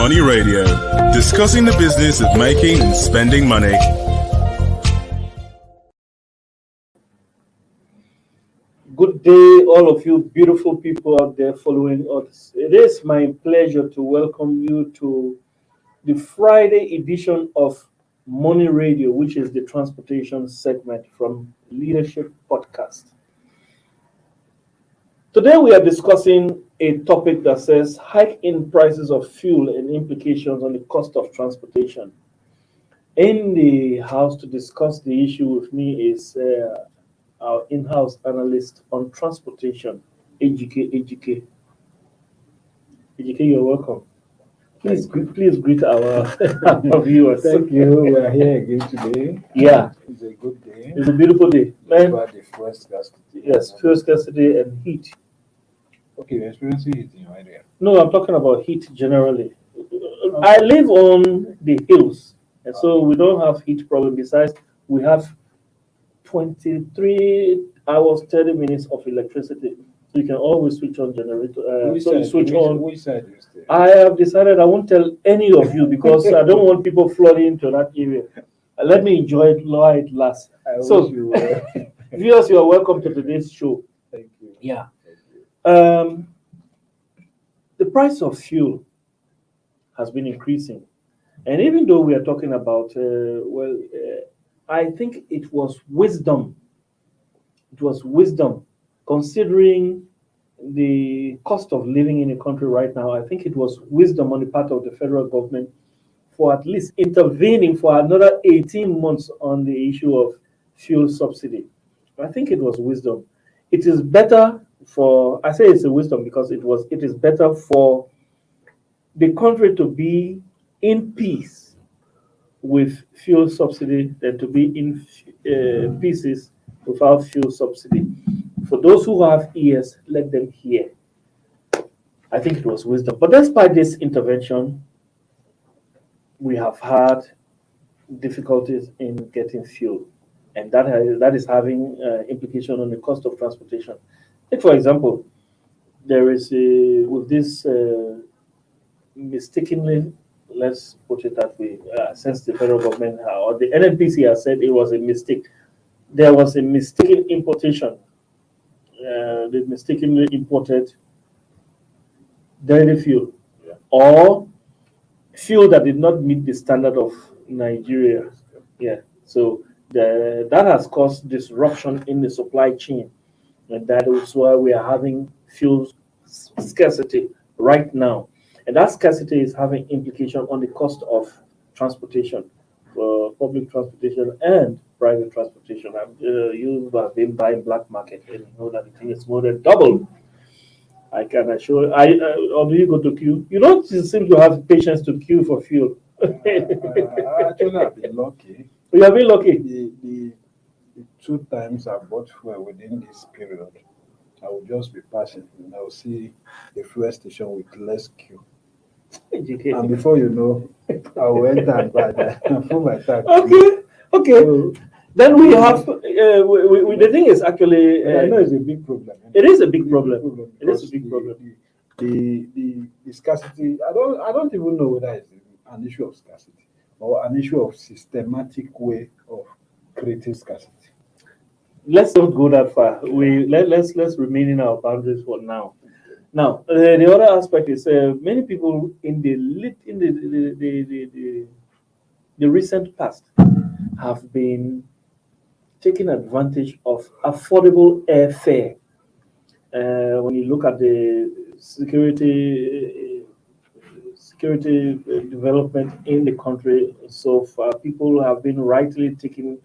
Money Radio, discussing the business of making and spending money. Good day, all of you beautiful people out there following us. It is my pleasure to welcome you to the Friday edition of Money Radio, which is the transportation segment from Leadership Podcast. Today we are discussing a topic that says hike in prices of fuel and implications on the cost of transportation. In the house to discuss the issue with me is our in-house analyst on transportation, AGK. AGK, you're welcome. Please greet our viewers. Thank you. We are here again today. Yeah, It's a good day. it's a beautiful day. That's Man, why the first scarcity. yes, fuel scarcity and heat. Okay, you're experiencing it in your area. No, I'm talking about heat generally. I live on the hills, and so we don't have heat problem. Besides, we have 23 hours, 30 minutes of electricity. So you can always switch on generator. Which So you side- switch which- on. Which side you stay? I have decided I won't tell any of you because I don't want people flooding into that area. Let me enjoy it while it lasts. I So- wish you were. Viewers, you are welcome to today's show. Thank you. Yeah. Thank you. The price of fuel has been increasing. And even though we are talking about, I think it was wisdom. It was wisdom, considering the cost of living in a country right now. I think it was wisdom on the part of the federal government for at least intervening for another 18 months on the issue of fuel subsidy. I think it was wisdom. It is better for, I say it's a wisdom because it is better for the country to be in peace with fuel subsidy than to be in pieces without fuel subsidy. For those who have ears, let them hear. I think it was wisdom. But despite this intervention, we have had difficulties in getting fuel, and that is having implication on the cost of transportation. Take for example, there is with this mistakenly, let's put it that way, since the federal government or the NNPC has said it was a mistake. There was a mistaken importation. They mistakenly imported dirty fuel or fuel that did not meet the standard of Nigeria. Yeah, so that has caused disruption in the supply chain, and that is why we are having fuel scarcity right now. And that scarcity is having implication on the cost of transportation, for public transportation and private transportation. You have been buying black market, and you know that the thing is more than double. I can assure. Or do you go to queue? You don't seem to have patience to queue for fuel. Actually, I've been lucky. You have been lucky. The 2 times I bought fuel within this period, I will just be passing and I will see a fuel station with less queue. And before you know, I will enter and buy that and fill my tank. Okay. So, Then we have. The thing is actually. I know it's a big problem. It is a big problem. It is a because big problem. The scarcity. I don't even know whether it's an issue of scarcity or an issue of systematic way of creating scarcity. Let's not go that far. Let's remain in our boundaries for now. Now, the other aspect is many people in the recent past have been taking advantage of affordable airfare. When you look at the security development in the country so far, people have been rightly taking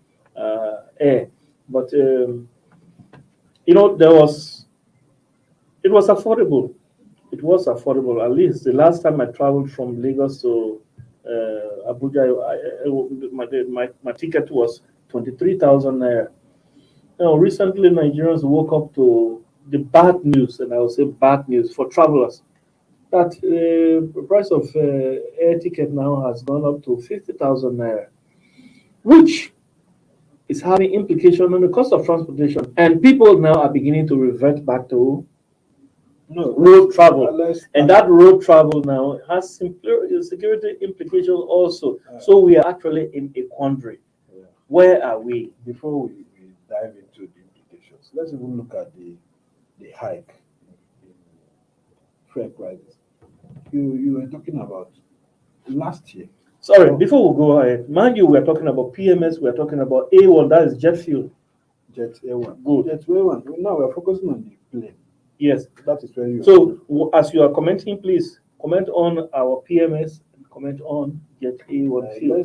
air, but it was affordable. It was affordable. At least the last time I traveled from Lagos to Abuja, my ticket was 23,000 naira. Now, recently, Nigerians woke up to the bad news, and I will say bad news for travelers, that the price of air ticket now has gone up to 50,000 naira, which is having implication on the cost of transportation. And people now are beginning to revert back to No, road travel. let's And that road travel now has security implications also. So we are actually in a quandary. Yeah. Where are we? Before we dive into the implications, let's even look at the hike in fuel prices. You were talking about last year. Sorry, Oh, before we go ahead, mind you, we're talking about PMS, we're talking about A1, that is jet fuel. Jet A1. Good. Jet A1. Now we're focusing on the plane. Yes. That is where you are. So as you are commenting, please comment on our PMS and comment on jet A1 fuel.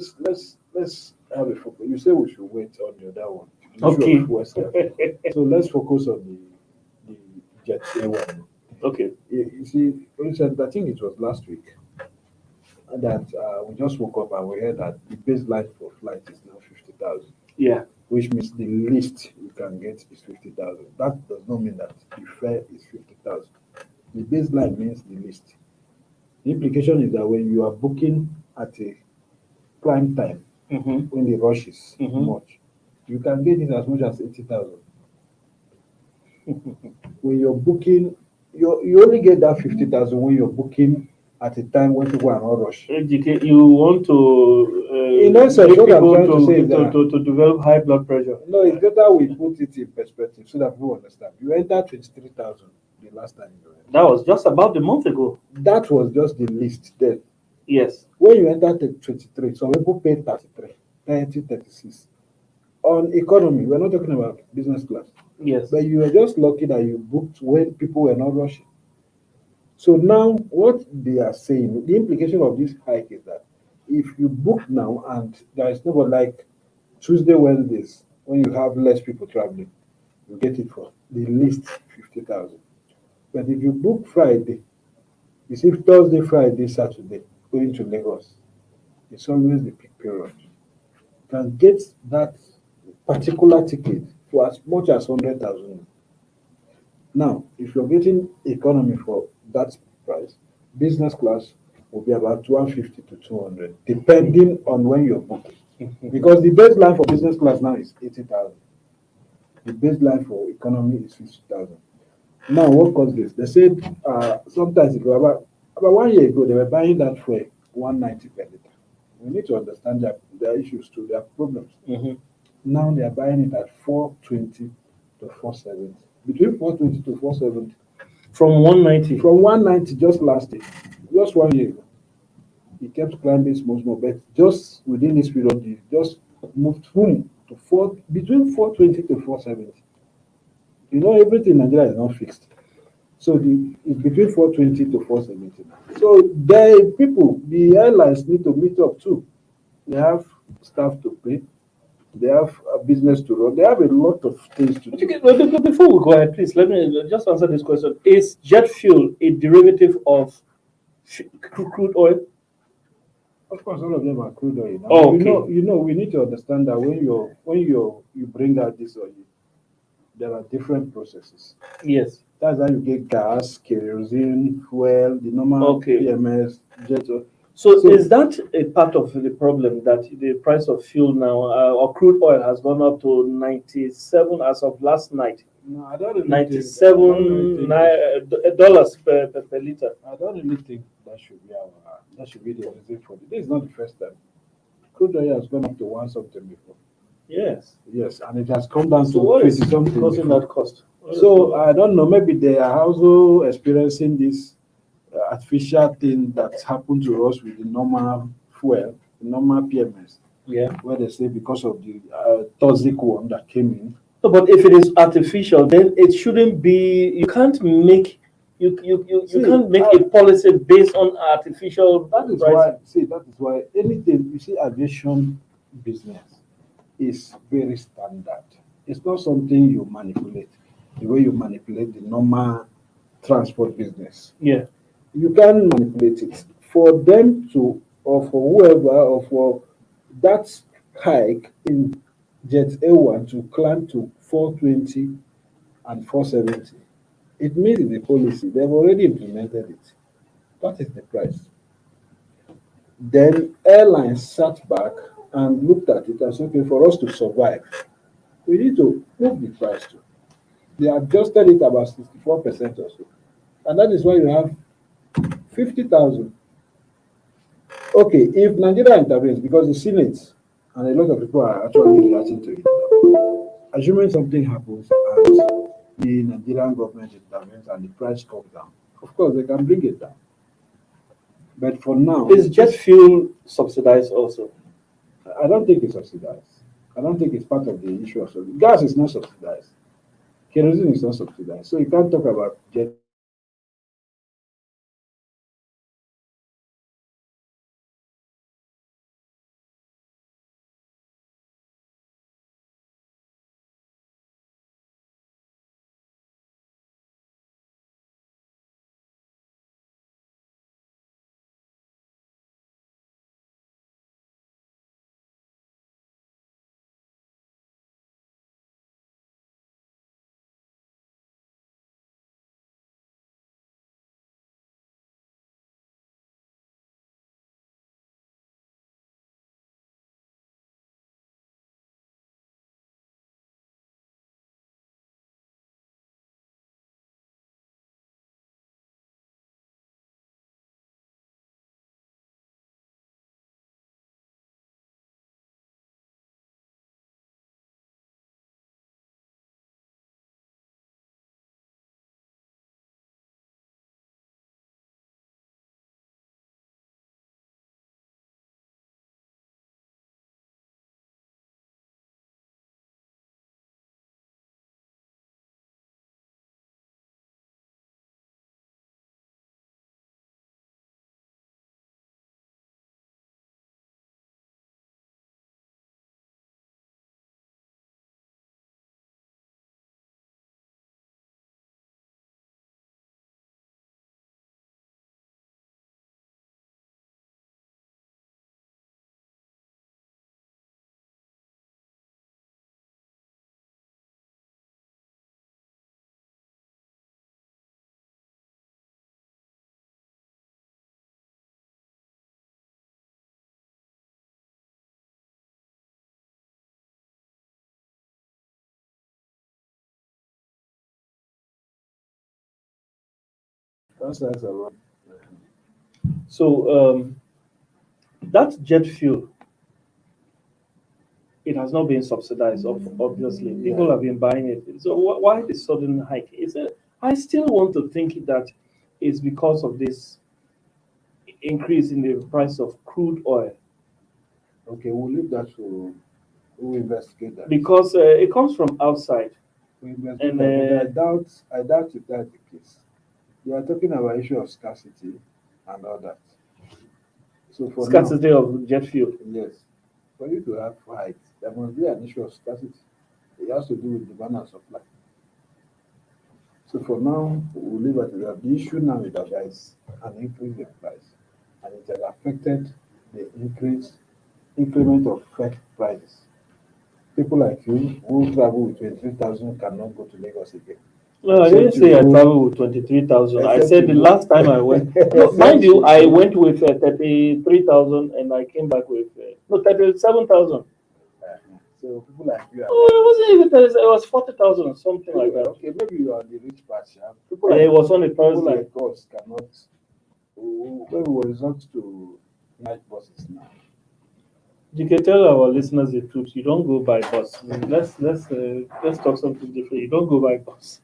Let's have a focus. You say we should wait on the other one. The Okay. issue of West Africa. So let's focus on the jet A1. Okay. You see, for instance, I think it was last week that we just woke up and we heard that the baseline for flight is now 50,000. Yeah. Which means the least you can get is 50,000. That does not mean that the fare is 50,000. The baseline means the least. The implication is that when you are booking at a prime time, when the rush is much, you can get it as much as 80,000. When you're booking, you only get that 50,000 when you're booking at a time when people are not rushing. You want to In essence, what I'm trying to say is to develop high blood pressure. No, it's better we put it in perspective so that people understand. You entered 23,000 the last time you went. That was just about a month ago. That was just the list then. Yes. When you entered the 23, some people paid 33, 30, 36. On economy, we're not talking about business class. Yes. But you were just lucky that you booked when people were not rushing. So now what they are saying, the implication of this hike is that if you book now and there is nobody like Tuesday, Wednesdays, when you have less people traveling, you get it for the least 50,000. But if you book Friday, you see Thursday, Friday, Saturday, going to Lagos, it's always the peak period. You can get that particular ticket for as much as 100,000. Now, if you're getting economy for that price, business class will be about 150 to 200, depending on when you're booking. Because the baseline for business class now is 80,000. The baseline for economy is 50,000. Now, what caused this? They said sometimes about 1 year ago, they were buying that for 190 per liter. We need to understand their issues too, their problems. Now they are buying it at 420 to 470. Between 420 to 470. From 190. From 190 just last year, just 1 year ago. It kept climbing small, but just within this period, it just moved to between 420 to 470. You know, everything in Nigeria is not fixed. So it's between 420 to 470 now. So the airlines need to meet up too. They have staff to pay. They have a business to run. They have a lot of things to do. Okay, but before we go ahead, please let me just answer this question. Is jet fuel a derivative of crude oil? Of course, all of them are crude oil. Now, Oh, okay. we need to understand that when you bring out this oil, there are different processes. Yes. That's how you get gas, kerosene, fuel, the normal PMS, jet oil. So is that a part of the problem that the price of fuel now, or crude oil has gone up to 97 as of last night? No, I don't really $97 dollars per liter. I don't really think that should be the reason for it. This is not the first time. Crude oil has gone up to 1 something before. Yes. Yes, and it has come down to what is 20 something causing before. that cost? So I don't know. Maybe they are also experiencing this artificial thing that's happened to us with the normal fuel, the normal PMS. Yeah. Where they say because of the toxic one that came in. No, but if it is artificial, then it shouldn't be. You can't make a policy based on artificial. That is why anything you see aviation business is very standard. It's not something you manipulate the way you manipulate the normal transport business. Yeah. You can manipulate it for them to, or for whoever, or for that hike in Jet A1 to climb to 420 and 470. It means it's a policy. They've already implemented it. That is the price. Then airlines sat back and looked at it and said, okay, for us to survive, we need to move the price to. They adjusted it about 64% or so. And that is why you have 50,000. Okay, if Nigeria intervenes, because the Senate and a lot of people are actually reacting to it, assuming something happens and the Nigerian government intervenes and the price comes down, of course they can bring it down. But for now, Is jet fuel subsidized also? I don't think it's subsidized. I don't think it's part of the issue of subsidized. Gas is not subsidized. Kerosene is not subsidized. So you can't talk about jet. That's a lot. So that jet fuel, it has not been subsidized. Obviously, people have been buying it. So why the sudden hike? I still want to think that it's because of this increase in the price of crude oil, Okay, we'll leave that to who investigate that. because it comes from outside. We investigate And that, but I doubt if that's the case. You are talking about issue of scarcity and all that. So for now, Scarcity of jet fuel. yes, for you to have height, there must be an issue of scarcity. It has to do with demand and supply. So for now, we'll leave it at that. The issue now is that there is an increase in price, and it has affected the increment of freight prices. People like you who travel with 23,000 cannot go to Lagos again. No, I didn't say I travel with 23,000. I Except said you the go- last time I went. No, mind you, I went with 33,000 and I came back with no 37,000. So people like you are Oh, it wasn't even 30, it was 40,000 or something like that. okay, maybe you are the rich part, yeah. People And like it was on a people Thursday. like us cannot. Maybe we resort to night buses now. You can tell our listeners the truth. You don't go by bus. Let's talk something different. You don't go by bus.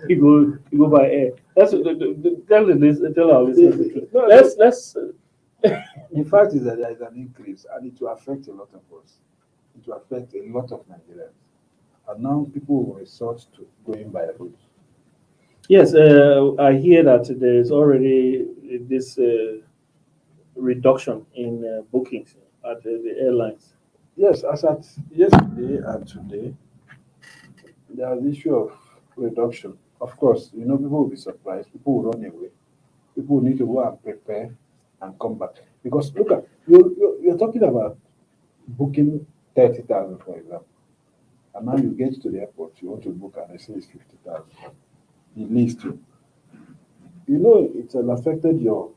You go by air. Tell our listeners the truth. No, Let's. the fact is that there is an increase, and it will affect a lot of us. It will affect a lot of Nigerians, and now people will resort to going by road. Yes, I hear that there is already this reduction in bookings at the airlines. Yes, as at yesterday and today, there is issue of reduction. Of course, people will be surprised. People will run away. People will need to go and prepare and come back. Because look at you're talking about booking 30,000, for example, and now you get to the airport, you want to book and they say it's 50,000. The least it has affected your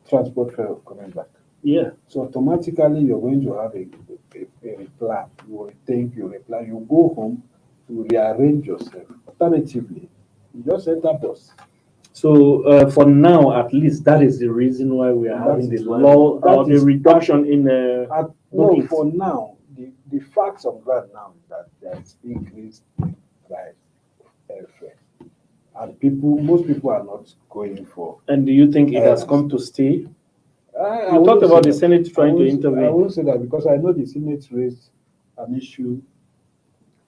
transport fare of coming back. Yeah. So automatically you're going to have a plan. You will think, you replan, you go home to rearrange yourself. Alternatively, you just enter bus. So for now, at least, that is the reason why we are That having the is why- law or that the is- reduction in No, bookings. for now, the facts of that now is that there is increased price of airfare. And most people are not going for. And do you think it has Yes. come to stay? I You wouldn't talked say about the that. Senate trying to I intervene. won't say that because I know the Senate raised an issue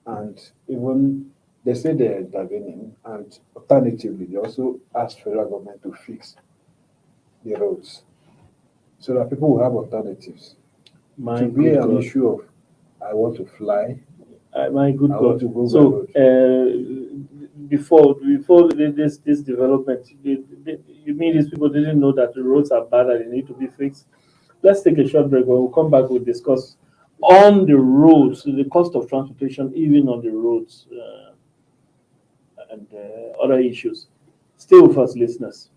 and even they say they're intervening, and alternatively, they also asked federal government to fix the roads so that people will have alternatives. My To be good an God. issue of I want to fly, My good I God. want to go by So road. before this development, you mean these people didn't know that the roads are bad and they need to be fixed? Let's take a short break. When we come back, we'll discuss on the roads, the cost of transportation, even on the roads, and other issues. Stay with us, listeners.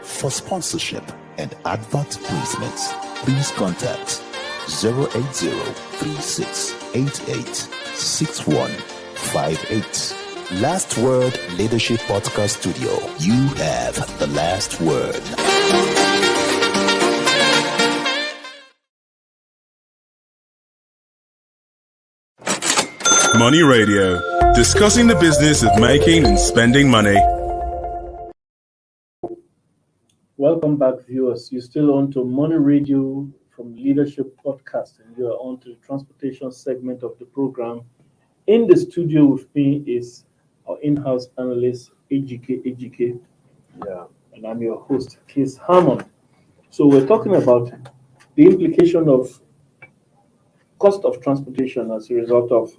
For sponsorship and advert placements, please contact 080-3688-6158. Last Word Leadership Podcast Studio. You have the last word. Money Radio, discussing the business of making and spending money. Welcome back, viewers. You're still on to Money Radio from Leadership Podcast, and you are on to the transportation segment of the program. In the studio with me is our in-house analyst, AGK, Yeah. and I'm your host, Keith Hammond. So we're talking about the implication of cost of transportation as a result of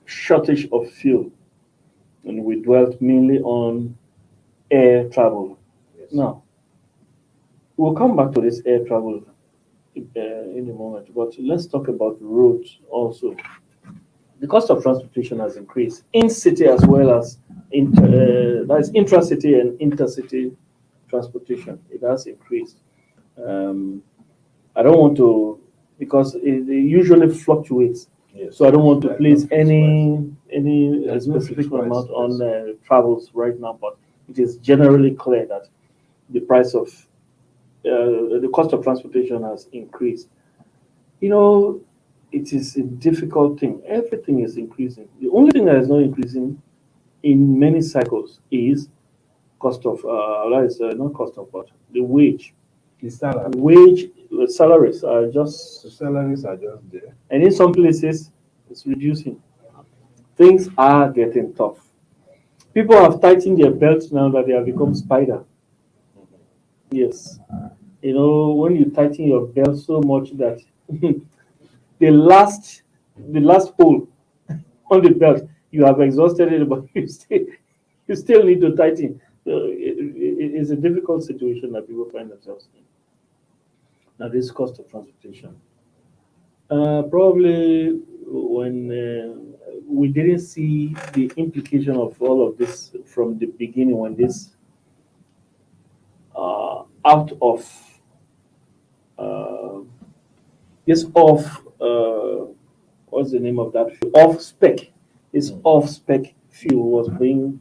shortage of fuel, and we dwelt mainly on air travel. Yes. Now, we'll come back to this air travel in a moment, but let's talk about roads also. The cost of transportation has increased in city as well as that's intra-city and intercity transportation. It has increased. I don't want to, because it usually fluctuates. Yes. So I don't want to There's place no fixed any There's no specific fixed price, amount yes. on travels right now, but it is generally clear that the price of the cost of transportation has increased. You know, it is a difficult thing. Everything is increasing. The only thing that is not increasing in many cycles is cost of that is not cost of what, the wage. The salary. Wage salaries are just, The salaries are just there. and in some places it's reducing. Things are getting tough. People have tightened their belts now that they have become spider. Yes. You know, when you tighten your belt so much that the last hole on the belt, you have exhausted it, but you still need to tighten. So it's a difficult situation that people find themselves in. Now, this cost of transportation. Probably when we didn't see the implication of all of this from the beginning, when this out of this off what's the name of that fuel? Off spec. This off spec fuel was being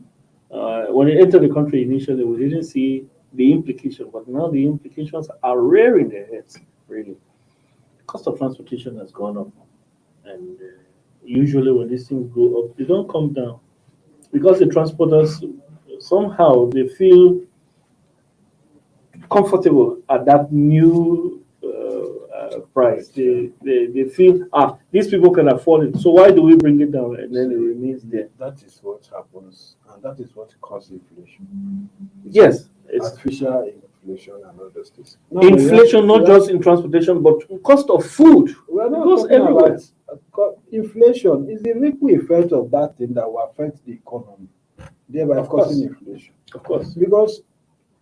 when it entered the country initially, we didn't see the implication, but now the implications are rearing their heads. Really, cost of transportation has gone up, and usually when these things go up, they don't come down because the transporters somehow they feel comfortable at that new price. They feel, these people can afford it, so why do we bring it down? And then it remains there. That is what happens, and that is what causes inflation. Yes, it's Artificial inflation and all those things. inflation, not just in transportation, but cost of food. We are not Because talking everywhere. about inflation. Is the ripple effect of that thing that will affect the economy, thereby Of course. causing inflation. Of course. Because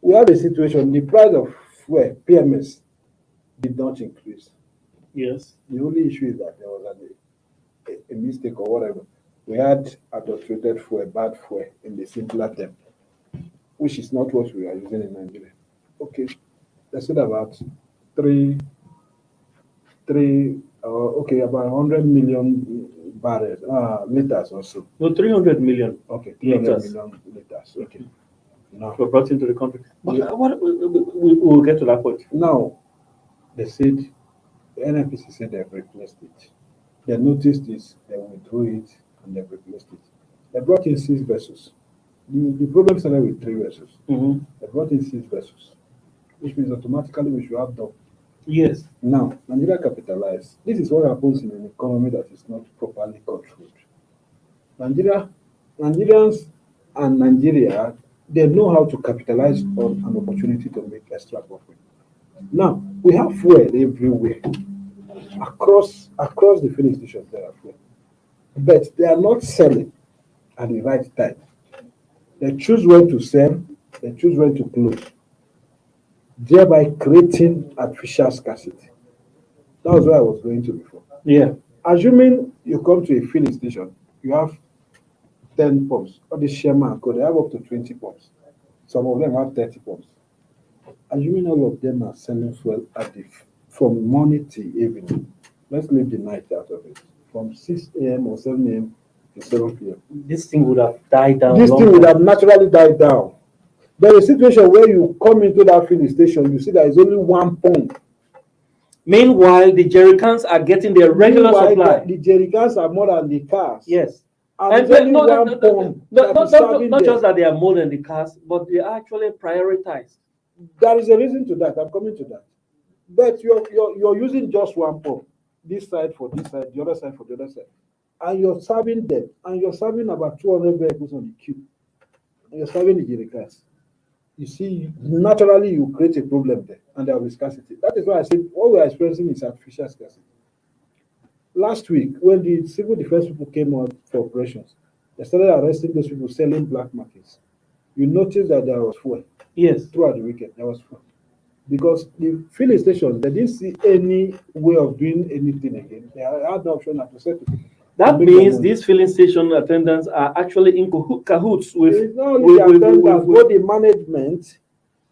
we have a situation, the price of fuel, PMS, did not increase. Yes. The only issue is that there was a mistake or whatever. We had adulterated fuel, bad fuel in the simpler term, which is not what we are using in Nigeria. Okay, let's say about about 100 million barrels, liters or so. No, 300 million Okay, 300 liters million liters. Okay. Now, were brought into the country. But Yeah. we'll get to that point. now they said, the NNPC said they've replaced it. They noticed this, they withdrew it, and they've replaced it. They brought in 6 vessels. The problem started with 3 vessels. Mm-hmm. They brought in 6 vessels, which means automatically we should have double. Yes. Now, Nigeria capitalized. This is what happens in an economy that is not properly controlled. Nigerians and Nigeria, they know how to capitalize on an opportunity to make extra profit. Now, we have fuel everywhere. Across the filling stations, there are fuel. But they are not selling at the right time. They choose when to sell, they choose when to close, thereby creating artificial scarcity. That was where I was going to before. Yeah. Assuming you come to a filling station, you have 10 pumps. All these Sherman, they have up to 20 pumps. Some of them have 30 pumps. Assuming all of them are selling fuel from morning till evening. Let's leave the night out of it. From 6 a.m. or 7 a.m. to 7 p.m. This thing would have died down. This long thing would time. have naturally died down. There is a situation where you come into that filling station, you see there is only 1 pump. Meanwhile, the jerrycans are getting their regular Meanwhile, supply. The jerrycans are more than the cars. Yes. And there's only one pump that is serving not them. just that they are more than the cars, but they are actually prioritized. There is a reason to that. I'm coming to that. But you're using just 1 pump. This side for this side, the other side for the other side. And you're serving them. And you're serving about 200 vehicles on the queue. And you're serving the jerrycans. You see, naturally you create a problem there, and there will be scarcity. That is why I said what we are experiencing is artificial scarcity. Last week, when the civil defense people came out for operations, they started arresting those people selling black markets. You notice that there was fuel. Yes. Throughout the weekend, there was fuel. Because the filling stations, they didn't see any way of doing anything again. They had the option to settle. That means these filling station attendants are actually in cahoots with. It's not only the attendants, but the management.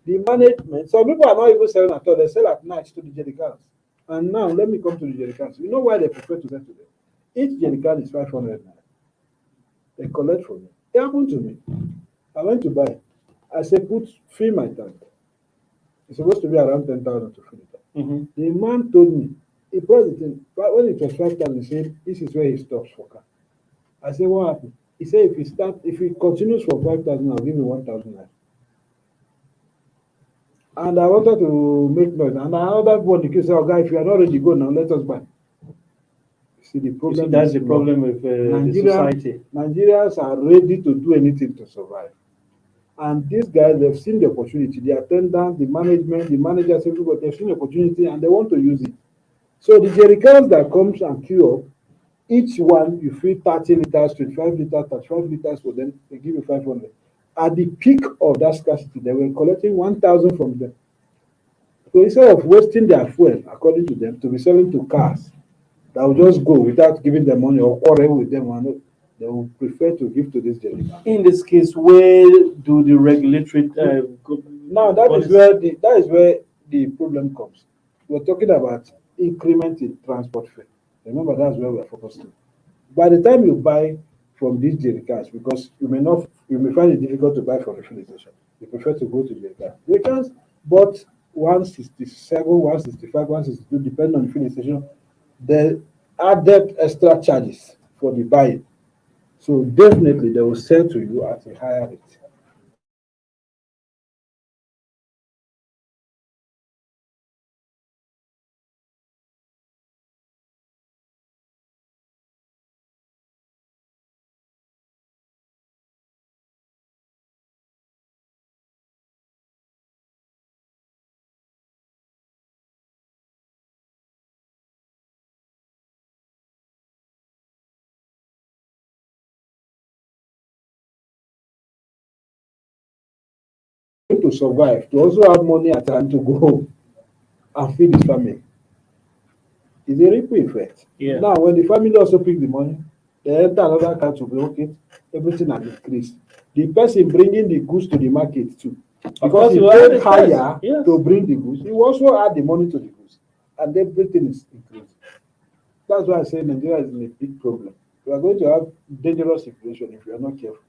The management. Some people are not even selling at all. They sell at night to the jerrycans. And now, let me come to the jerrycans. You know why they prefer to sell to them? Each jerrycan is 500 naira. They collect from me. It happened to me. I went to buy. I said, fill my tank. It's supposed to be around 10,000 to fill it. Mm-hmm. The man told me, he priced it in. But when it was 5,000, he said, this is where he stops for car. I said, what happened? He said, if he continues for 5,000, I'll give him 1,000 naira. And I wanted to make noise. And another one, the kid said, oh, guy, if you are not ready, go now, let us buy. See, the problem that's the problem with the society. Nigerians are ready to do anything to survive. And these guys, they've seen the opportunity. The attendants, the management, the managers, everybody, they've seen the opportunity and they want to use it. So the jerrycans that comes and queue up, each one you fill 30 liters, 25 liters, 35 liters for them, they give you 500. At the peak of that scarcity, they were collecting 1,000 from them. So instead of wasting their fuel, according to them, to be selling to cars that will just go without giving them money or quarrel with them, they will prefer to give to this jerrycan. In this case, where do the regulatory now that is where the problem comes. We're talking about increment in transport fare. Remember, that's where we're focusing. By the time you buy from these jerrycans, because you may find it difficult to buy from the filling station, you prefer to go to jerrycans. Jerrycans bought 167, 165, 162, depending on the filling station. They added extra charges for the buying. So definitely they will sell to you at a higher rate. to survive, to also have money at hand to go home and feed his family. It's a ripple effect. Yeah. Now, when the family also pick the money, they enter another account to be okay, everything has increased. The person bringing the goods to the market too, because he paid higher to bring the goods, he also add the money to the goods, and everything is increasing. That's why I say Nigeria is in a big problem. We are going to have dangerous inflation if we are not careful.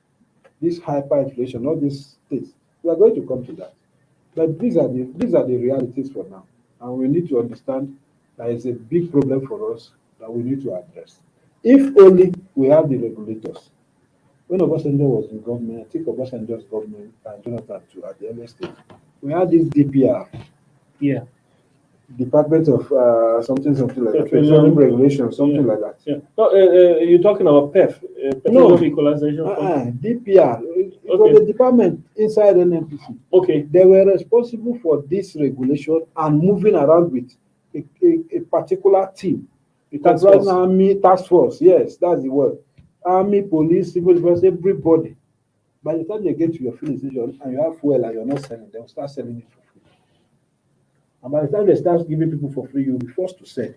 This hyperinflation, all these things, we are going to come to that. But these are the realities for now, and we need to understand that it's a big problem for us that we need to address. If only we have the regulators. When Obasanjo was in government, I think Obasanjo's government and Jonathan too at the early stage, we had this DPR. Yeah. Department of something like that, petroleum regulation, something like that. Yeah. No, you're talking about PEF, Petroleum Equalization Fund. DPR. It was a department inside NNPC. Okay. They were responsible for this regulation and moving around with a particular team. Task force. Army task force. Yes, that's the word. Army, police, civil defense, everybody. By the time they get to your filling station and you have fuel and you're not selling, they'll start selling it for free. And by the time they start giving people for free, you'll be forced to sell.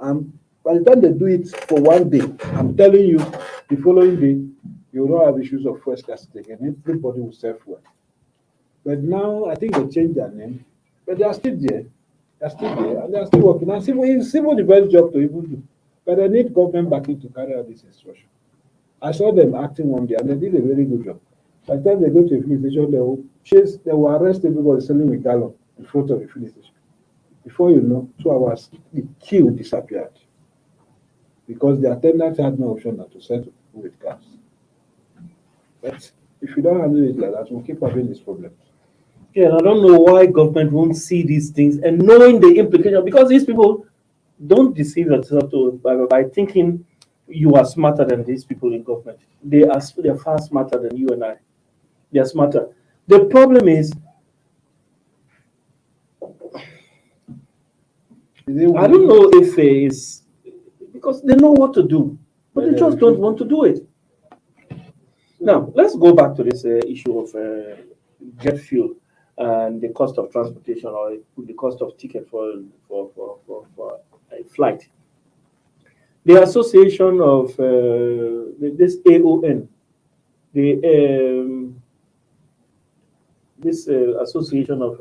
And by the time they do it for one day, I'm telling you, the following day, you will not have issues of fuel scarcity again. Everybody will sell fuel. But now, I think they changed their name, but they are still there. They are still there, and they are still working. And civil defense job to even do. But they need government backing to carry out this instruction. I saw them acting one day, and they did a very good job. By the time they go to a filling station, they will arrest everybody selling with gallon in front of the filling station. Before you know, 2 hours, the queue disappeared. Because the attendant had no option than to settle with gas. But if you don't handle it like that, we'll keep having this problem. Yeah, and I don't know why government won't see these things and knowing the implication, because these people don't deceive themselves by thinking you are smarter than these people in government. They are far smarter than you and I. They are smarter. The problem is, I don't know if it's because they know what to do, but they just don't want to do it. Now, let's go back to this issue of jet fuel and the cost of transportation or the cost of ticket for a flight. The association of this AON, this association of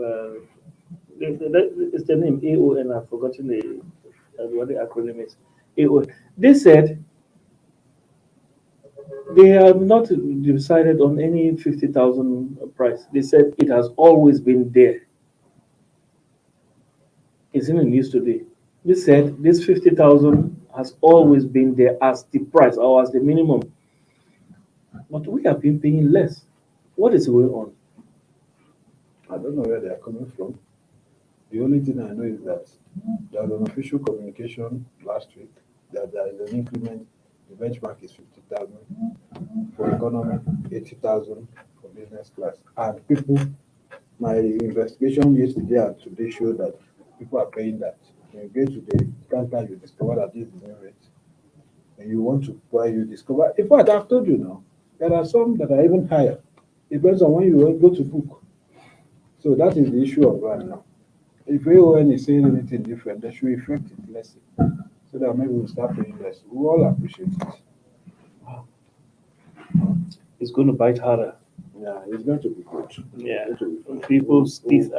it's the name AON. I've forgotten what the acronym is. AON. They said they have not decided on any 50,000 price. They said it has always been there. It's in the news today. They said this 50,000 has always been there as the price or as the minimum. But we have been paying less. What is going on? I don't know where they are coming from. The only thing I know is that there was an official communication last week that there is an increment. The benchmark is 50,000 for economy, 80,000 for business class. And people, my investigation yesterday and today showed that people are paying that. When you get to the counter, you discover that this is the new rate. And you want to buy, you discover. In fact, I've told you now, there are some that are even higher. Depends on when you go to book. So that is the issue of right now. If AON is saying anything different, they should effect it less. So that maybe we'll start paying less. We all appreciate it. It's going to bite harder. Yeah, it's going to be good. Yeah, people's teeth.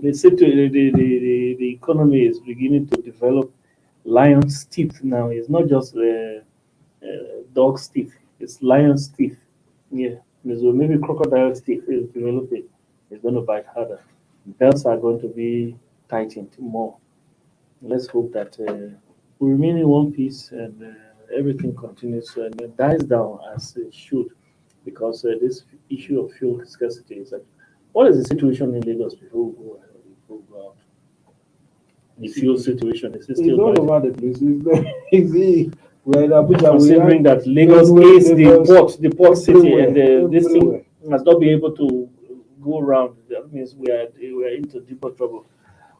They say the economy is beginning to develop lion's teeth now. It's not just dog's teeth. It's lion's teeth. Yeah, so maybe crocodile's teeth is developing. It's going to bite harder. Belts are going to be tightened more. Let's hope that we remain in one piece and everything continues and dies down as it should, because this issue of fuel scarcity is like, what is the situation in Lagos before we go out? The fuel situation is still it's all over the place. It's easy. Considering that Lagos is the port city, and this thing has not been able to go around. That means we are into deeper trouble.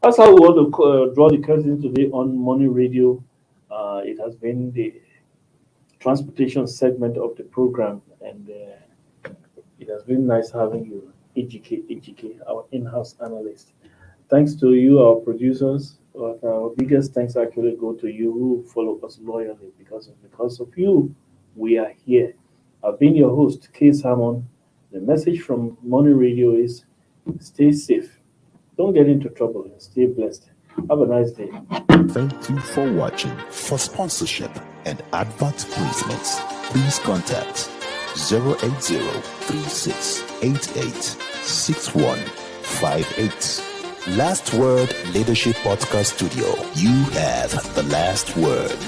That's how we want to draw the curtain today on Money Radio. It has been the transportation segment of the program, and it has been nice having you. Ejike, our in-house analyst. Thanks to you, our producers. But our biggest thanks actually go to you who follow us loyally because of you, we are here. I've been your host, Case Hammond. The message from Money Radio is stay safe. Don't get into trouble and stay blessed. Have a nice day. Thank you for watching. For sponsorship and advert placements, please contact 080-3688-6158. Last Word Leadership Podcast Studio. You have the last word.